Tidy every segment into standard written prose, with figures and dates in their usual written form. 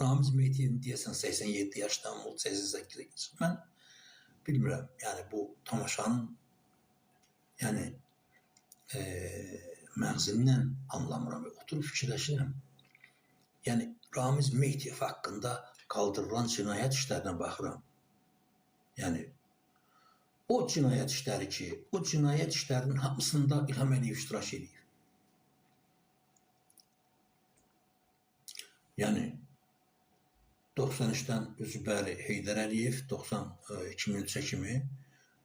Ramiz Meytiyevin deyəsən 87 yaşdan mı, 88'e geçir. Mən bilmirəm. Yəni bu tamaşanın yəni məğzindən anlamıram. Oturub fikirləşirəm. Yəni Ramiz Meytiyev haqqında kaldırılan cinayət işlərinə baxıram. Yəni o cinayət işləri ki, o cinayət işlərinin hamısında İlham Əliyev iştirak edir. Yəni 93'dən Üzbəri Heydər Əliyev 2003'e kimi,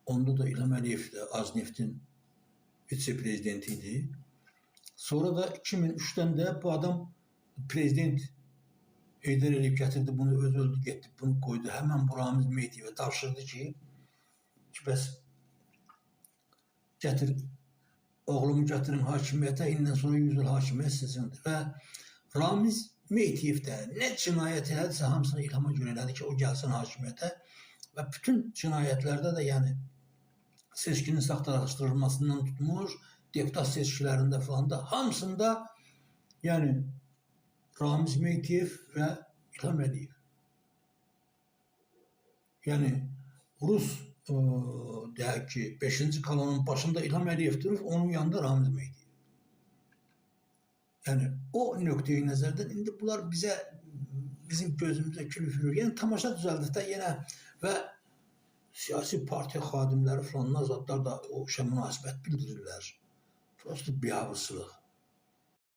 onda da İlham Əliyev də Azneftin vitse-prezidenti idi. Sonra da 2003'ten de bu adam prezident Heydər Əliyev gətirdi, bunu öldü getdi, bunu koydu. Hemen bu Ramiz Meytiyevə tapşırdı ki, bəs gətir, oğlumu gətirin hakimiyyətə, indən sonra 100 il hakimiyyət sizindir. Və Ramiz Meytiyev də nə cinayət elədirsə hamısını İlhama görə elədi ki, o gəlsin hakimiyyətə və bütün cinayətlərdə də yəni seçkinin saxtalaşdırılmasından tutmuş, deputat seçkilərində falan da hamısında yəni Ramiz Meytiyev və İlham Əliyev. Yəni Rus deyək ki 5-ci kolonun başında İlham Əliyev durur, onun yanında Ramiz Meytiyev. Yəni o nöqteyi nəzərdən indi bunlar bizim gözümüzə külüfürür. Yəni tamaşa düzəldikdə yenə və siyasi partiya xadimləri falan, azadlar da o işə münasibət bildirirlər. Prosto biabırçılıq.